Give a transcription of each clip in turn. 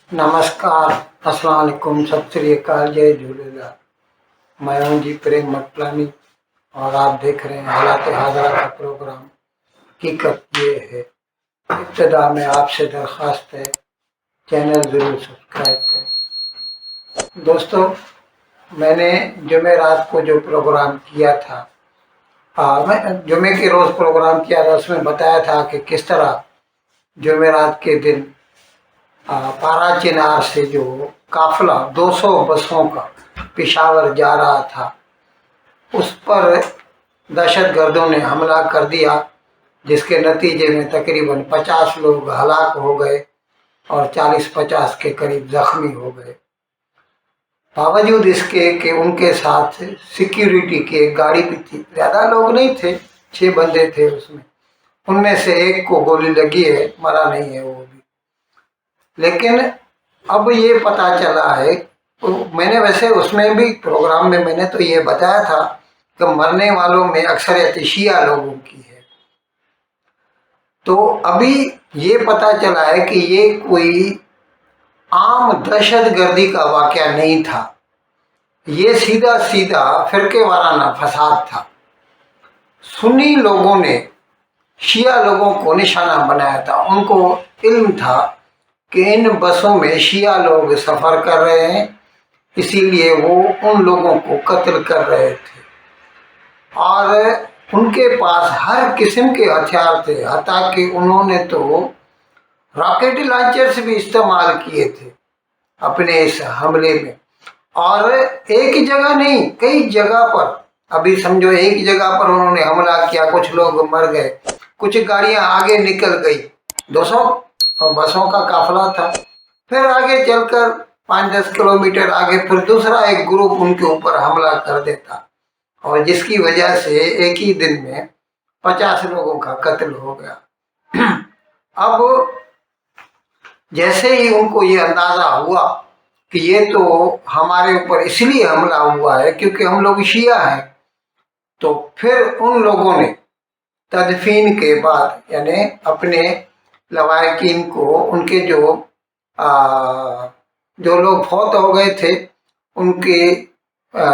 नमस्कार, अस्सलाम वालेकुम, सत श्री अकाल, जय झूलेलाल। मैं हूं जी प्रेम मटलानी और आप देख रहे हैं हालात हाजरा का प्रोग्राम। हकीकत ये है, इब्तिदा में आपसे दरख्वास्त है चैनल ज़रूर सब्सक्राइब करें। दोस्तों, मैंने जुमेरात को जो प्रोग्राम किया था, मैं जुमे के रोज़ प्रोग्राम किया था, उसमें बताया था कि किस तरह जुमेरात के दिन पारा चिनार से जो काफिला 200 बसों का पेशावर जा रहा था, उस पर दहशतगर्दों ने हमला कर दिया, जिसके नतीजे में तकरीबन 50 लोग हलाक हो गए और 40-50 के करीब जख्मी हो गए। बावजूद इसके कि उनके साथ सिक्योरिटी की एक गाड़ी भी थी, ज़्यादा लोग नहीं थे, 6 बंदे थे उसमें। उनमें से एक को गोली लगी है, मरा नहीं है वो भी। लेकिन अब ये पता चला है, तो मैंने वैसे उसमें भी प्रोग्राम में मैंने तो ये बताया था कि मरने वालों में अक्सरियत शिया लोगों की है। तो अभी ये पता चला है कि ये कोई आम दहशतगर्दी का वाक़या नहीं था, ये सीधा सीधा फिरके वाराना फसाद था। सुन्नी लोगों ने शिया लोगों को निशाना बनाया था। उनको इल्म था कि इन बसों में शिया लोग सफ़र कर रहे हैं, इसीलिए वो उन लोगों को कत्ल कर रहे थे और उनके पास हर किस्म के हथियार थे। हत्ता कि उन्होंने तो रॉकेट लॉन्चर्स भी इस्तेमाल किए थे अपने इस हमले में, और एक जगह नहीं, कई जगह पर। अभी समझो एक जगह पर उन्होंने हमला किया, कुछ लोग मर गए, कुछ गाड़ियां आगे निकल गई, 200 बसों का काफिला था। फिर आगे चलकर 5-10 किलोमीटर आगे फिर दूसरा एक ग्रुप उनके ऊपर हमला कर देता, और जिसकी वजह से एक ही दिन में 50 लोगों का कत्ल हो गया। अब जैसे ही उनको ये अंदाजा हुआ कि ये तो हमारे ऊपर इसलिए हमला हुआ है क्योंकि हम लोग शिया हैं, तो फिर उन लोगों ने तदफीन के बाद, यानी अपने लवाकिन को, उनके जो लोग फौत हो गए थे, उनके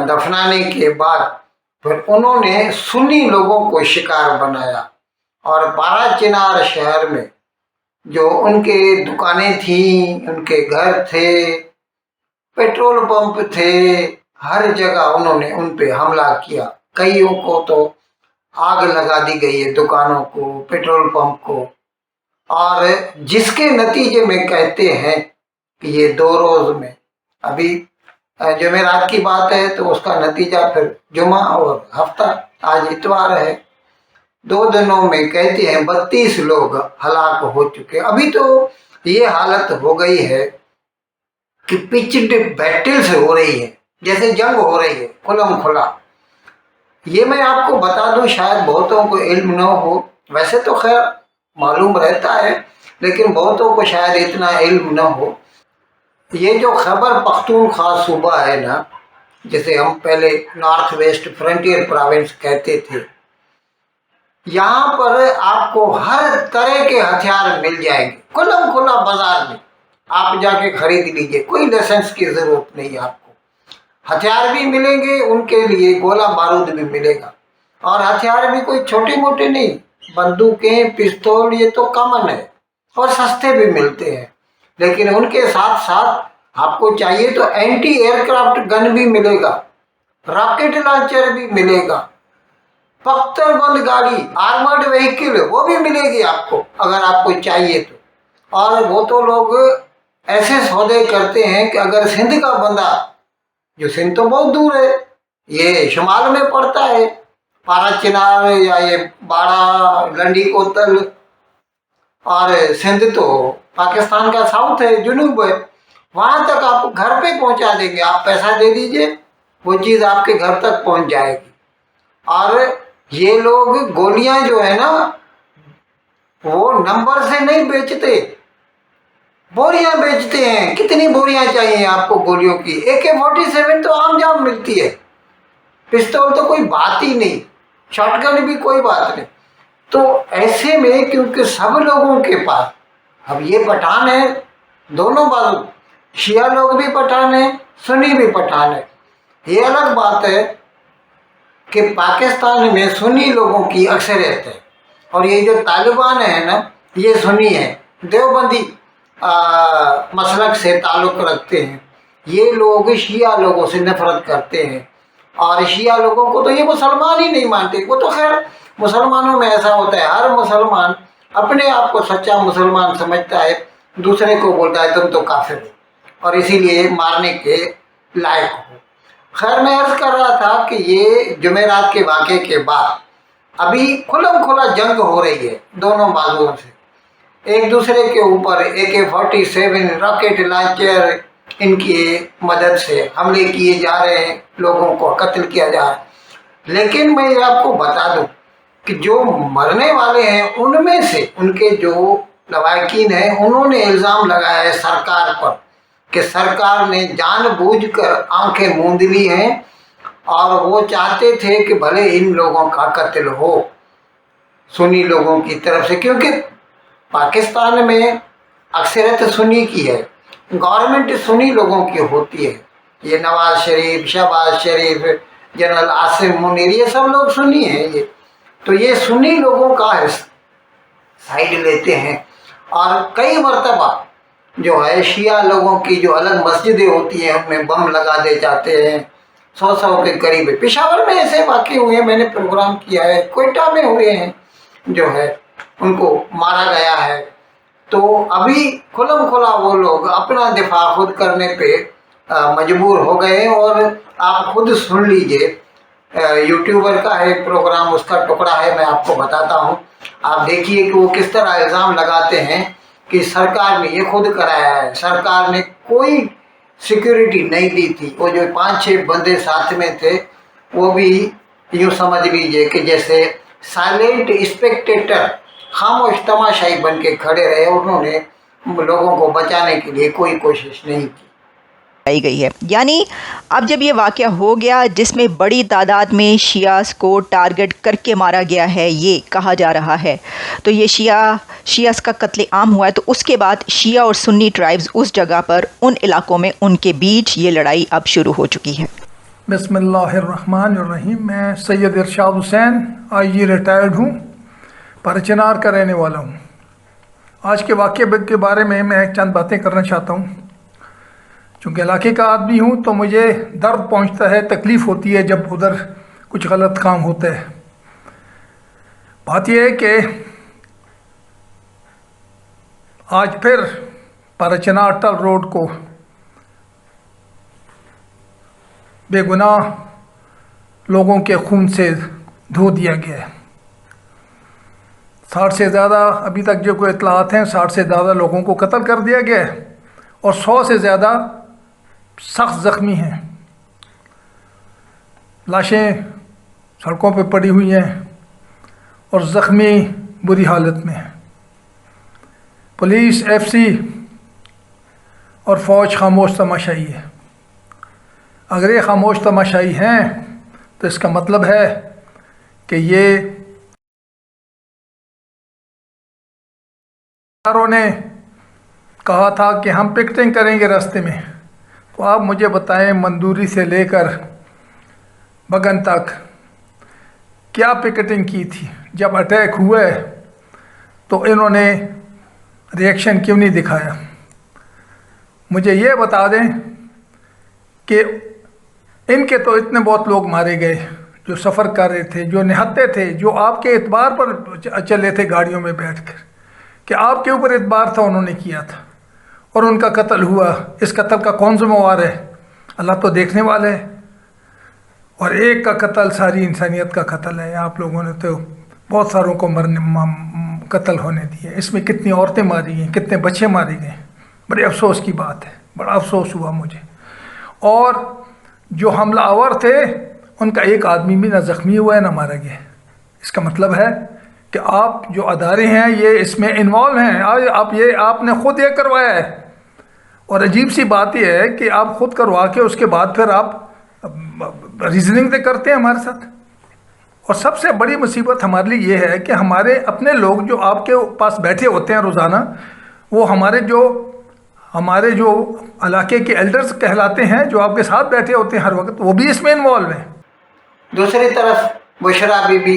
दफनाने के बाद फिर उन्होंने सुन्नी लोगों को शिकार बनाया और बारा चिनार शहर में जो उनके दुकानें थीं, उनके घर थे, पेट्रोल पंप थे, हर जगह उन्होंने उन पे हमला किया। कईयों को तो आग लगा दी गई है, दुकानों को, पेट्रोल पंप को, और जिसके नतीजे में कहते हैं कि ये 2 रोज में, अभी जुमेरात की बात है तो उसका नतीजा फिर जुमा और हफ्ता, आज इतवार है, 2 दिनों में कहते हैं 32 लोग हलाक हो चुके। अभी तो ये हालत हो गई है कि पिच्ड बैटल्स हो रही है, जैसे जंग हो रही है खुलम खुला। ये मैं आपको बता दूं, शायद बहुतों को इल्म न हो, वैसे तो खैर मालूम रहता है, लेकिन बहुतों को शायद इतना इल्म न हो। ये जो खैबर पख्तूनख्वा सूबा है ना, जिसे हम पहले नॉर्थ वेस्ट फ्रंटियर प्रोविंस कहते थे, यहाँ पर आपको हर तरह के हथियार मिल जाएंगे खुलम खुला बाजार में, आप जाके खरीद लीजिए, कोई लाइसेंस की जरूरत नहीं है आपको। हथियार भी मिलेंगे, उनके लिए गोला बारूद भी मिलेगा, और हथियार भी कोई छोटे मोटे नहीं, बंदूकें, पिस्तौल, ये तो कॉमन है और सस्ते भी मिलते हैं। लेकिन उनके साथ साथ आपको चाहिए तो एंटी एयरक्राफ्ट गन भी मिलेगा, रॉकेट लॉन्चर भी मिलेगा, पख्तरबंद गाड़ी, आर्मर्ड व्हीकल, वो भी मिलेगी आपको अगर आपको चाहिए तो। और वो तो लोग ऐसे सौदे करते हैं कि अगर सिंध का बंदा, जो सिंध तो बहुत दूर है, ये शुमाल में पड़ता है, पारा चिनार या ये बाड़ा, लंडी कोतल, और सिंध तो पाकिस्तान का साउथ है, जुनूब है, वहां तक आप घर पे पहुंचा देंगे। आप पैसा दे दीजिए, वो चीज आपके घर तक पहुंच जाएगी। और ये लोग गोलियां जो है ना, वो नंबर से नहीं बेचते, बोरियां बेचते हैं। कितनी बोरियां चाहिए आपको गोलियों की? AK-47 तो आम जाम मिलती है, पिस्तौल तो कोई बात ही नहीं, शॉटगन भी कोई बात नहीं। तो ऐसे में क्योंकि सब लोगों के पास, अब ये पठान है दोनों बाजू, शिया लोग भी पठान है, सुन्नी भी पठान है। ये अलग बात है कि पाकिस्तान में सुन्नी लोगों की अक्सरियत है, और ये जो तालिबान है ना, ये सुन्नी है, देवबंदी मसलक से ताल्लुक़ रखते हैं। ये लोग शिया लोगों से नफरत करते हैं, और शिया लोगों को तो ये मुसलमान ही नहीं मानते। वो तो खैर मुसलमानों में ऐसा होता है, हर मुसलमान अपने आप को सच्चा मुसलमान समझता है, दूसरे को बोलता है तुम तो काफिर हो, और इसीलिए मारने के लायक हो। खैर मैं अर्ज कर रहा था कि ये जुमेरात के वाक़े के बाद अभी खुलम खुला जंग हो रही है दोनों बाजुओं से, एक दूसरे के ऊपर AK-47 रॉकेट लॉन्चर इनकी मदद से हमले किए जा रहे हैं, लोगों को कत्ल किया जा रहा है। लेकिन मैं ये आपको बता दूं कि जो मरने वाले हैं उनमें से उनके जो लवाकिन हैं, उन्होंने इल्ज़ाम लगाया है सरकार पर कि सरकार ने जानबूझकर आंखें मूंद ली हैं, और वो चाहते थे कि भले इन लोगों का कत्ल हो सुन्नी लोगों की तरफ से, क्योंकि पाकिस्तान में अक्सरियत सुन्नी की है, गवर्नमेंट सुन्नी लोगों की होती है। ये नवाज शरीफ, शहबाज शरीफ, जनरल आसिम मुनीर, ये सब लोग सुन्नी हैं। तो ये सुन्नी लोगों का साइड लेते हैं, और कई मरतबा जो है शिया लोगों की जो अलग मस्जिदें होती हैं उनमें बम लगा दे जाते हैं। 100 के करीब पेशावर में ऐसे वाक़े हुए हैं, मैंने प्रोग्राम किया है, कोयटा में हुए हैं, जो है उनको मारा गया है। तो अभी खुलम खुला वो लोग अपना दिफा खुद करने पे मजबूर हो गए। और आप खुद सुन लीजिए, यूट्यूबर का है प्रोग्राम, उसका टुकड़ा है, मैं आपको बताता हूँ। आप देखिए कि वो किस तरह इल्ज़ाम लगाते हैं कि सरकार ने ये खुद कराया है, सरकार ने कोई सिक्योरिटी नहीं दी थी। वो जो 5-6 बंदे साथ में थे वो भी यूँ समझ लीजिए कि जैसे साइलेंट स्पेक्टेटर, खामोश तमाशाई बन के खड़े रहे, उन्होंने लोगों को बचाने के लिए कोई कोशिश नहीं की गई है। यानी अब जब ये वाक़या हो गया जिसमें बड़ी तादाद में शियास को टारगेट करके मारा गया है, ये कहा जा रहा है, तो ये शियास का कत्ले आम हुआ है, तो उसके बाद शिया और सुन्नी ट्राइब्स उस जगह पर, उन इलाकों में, उनके बीच ये लड़ाई अब शुरू हो चुकी है। बिस्मिल्लाहिर्रहमानिर्रहीम। मैं सैयद इरशाद हुसैन IG रिटायर्ड हूँ, परचनार का रहने वाला हूँ। आज के वाक़े के बारे में मैं चंद बातें करना चाहता हूँ। चूँकि इलाके का आदमी हूँ तो मुझे दर्द पहुँचता है, तकलीफ़ होती है जब उधर कुछ गलत काम होता है। बात यह है कि आज फिर परचनार अटल रोड को बेगुनाह लोगों के खून से धो दिया गया है। 60 से ज़्यादा अभी तक जो कोई इतलात हैं, 60 से ज़्यादा लोगों को कत्ल कर दिया गया है, और 100 से ज़्यादा सख्त ज़ख्मी हैं। लाशें सड़कों पर पड़ी हुई हैं और ज़ख्मी बुरी हालत में हैं। पुलिस, FC और फ़ौज खामोश तमाशाई है। अगर ये खामोश तमाशाई हैं तो इसका मतलब है कि ये ने कहा था कि हम पिकेटिंग करेंगे रास्ते में। तो आप मुझे बताएं, मंदूरी से लेकर बगन तक क्या पिकेटिंग की थी? जब अटैक हुए तो इन्होंने रिएक्शन क्यों नहीं दिखाया? मुझे ये बता दें कि इनके तो इतने बहुत लोग मारे गए जो सफ़र कर रहे थे, जो निहत्ते थे, जो आपके इतबार पर चले थे गाड़ियों में बैठकर, कि आपके ऊपर इतबार था, उन्होंने किया था और उनका कत्ल हुआ। इस कत्ल का कौन जिम्मेवार है? अल्लाह तो देखने वाला है। और एक का कत्ल सारी इंसानियत का कत्ल है। आप लोगों ने तो बहुत सारों को कत्ल होने दिए। इसमें कितनी औरतें मारी गई, कितने बच्चे मारे गए। बड़े अफसोस की बात है, बड़ा अफसोस हुआ मुझे। और जो हमलावर थे उनका एक आदमी भी ना ज़ख्मी हुआ है ना मारा गया। इसका मतलब है कि आप जो अदारे हैं ये इसमें इन्वॉल्व हैं। आप ये आपने ख़ुद ये करवाया है। और अजीब सी बात यह है कि आप ख़ुद करवा के उसके बाद फिर आप रीजनिंग तो करते हैं हमारे साथ। और सबसे बड़ी मुसीबत हमारे लिए ये है कि हमारे अपने लोग जो आपके पास बैठे होते हैं रोज़ाना, वो हमारे जो हमारे जो इलाके के एल्डर्स कहलाते हैं, जो आपके साथ बैठे होते हैं हर वक्त, वो भी इसमें इन्वॉल्व हैं। दूसरी तरफ बुशरा बीबी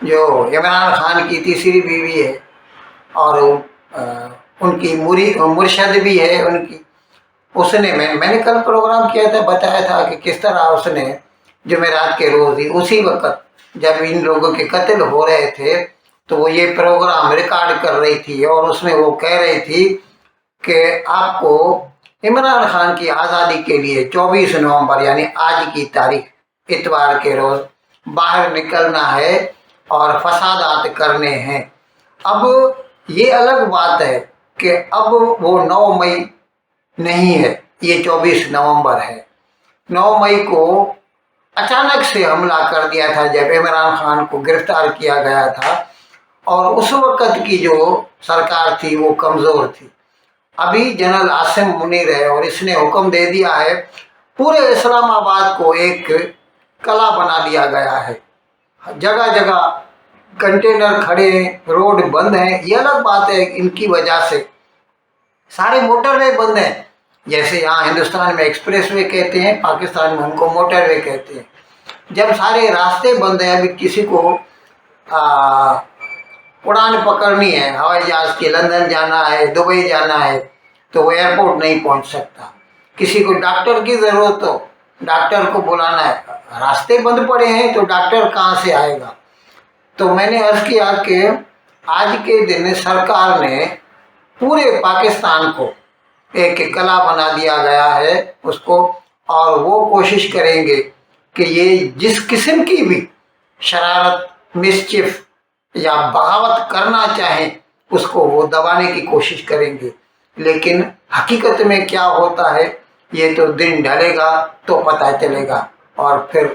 जो इमरान खान की तीसरी बीवी है और उनकी मुर्शद भी है उनकी, उसने मैंने कल प्रोग्राम किया था, बताया था कि किस तरह उसने जुमेरात के रोज़ ही उसी वक्त जब इन लोगों के कत्ल हो रहे थे तो वो ये प्रोग्राम रिकॉर्ड कर रही थी और उसमें वो कह रही थी कि आपको इमरान खान की आज़ादी के लिए 24 नवंबर यानी आज की तारीख इतवार के रोज़ बाहर निकलना है और फसादात करने हैं। अब ये अलग बात है कि अब वो 9 मई नहीं है, ये 24 नवंबर है। 9 मई को अचानक से हमला कर दिया था जब इमरान खान को गिरफ्तार किया गया था और उस वक़्त की जो सरकार थी वो कमज़ोर थी। अभी जनरल आसिम मुनीर है और इसने हुक्म दे दिया है पूरे इस्लामाबाद को एक कला बना दिया गया है, जगह जगह कंटेनर खड़े हैं, रोड बंद हैं। ये अलग बात है, इनकी वजह से सारे मोटरवे बंद हैं। जैसे यहाँ हिंदुस्तान में एक्सप्रेस वे कहते हैं, पाकिस्तान में उनको मोटरवे कहते हैं। जब सारे रास्ते बंद हैं, अभी किसी को उड़ान पकड़नी है, हवाई जहाज़ की, लंदन जाना है, दुबई जाना है, तो वो एयरपोर्ट नहीं पहुँच सकता। किसी को डॉक्टर की ज़रूरत हो, डॉक्टर को बुलाना है, रास्ते बंद पड़े हैं तो डॉक्टर कहाँ से आएगा। तो मैंने अर्ज़ किया कि आज के दिन सरकार ने पूरे पाकिस्तान को एक कला बना दिया गया है उसको, और वो कोशिश करेंगे कि ये जिस किस्म की भी शरारत, मिसचिफ या बगावत करना चाहें उसको वो दबाने की कोशिश करेंगे। लेकिन हकीकत में क्या होता है ये तो दिन ढलेगा तो पता चलेगा, और फिर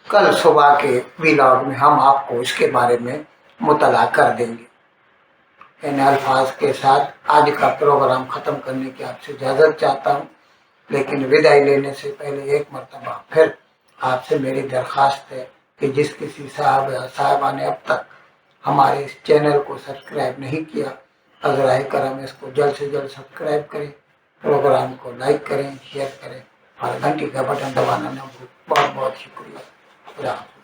कल सुबह के व्लॉग में हम आपको इसके बारे में मुतला कर देंगे। इन अल्फाज के साथ आज का प्रोग्राम ख़त्म करने की आपसे इजाज़त चाहता हूँ, लेकिन विदाई लेने से पहले एक मरतबा फिर आपसे मेरी दरख्वास्त है कि जिस किसी साहब या साहिबा ने अब तक हमारे इस चैनल को सब्सक्राइब नहीं किया, अज़राए करम इसको जल्द से जल्द सब्सक्राइब करें, प्रोग्राम को लाइक करें, शेयर करें और घंटी का बटन दबाना न भूलें। बहुत बहुत शुक्रिया। खुदा हाफ़िज़।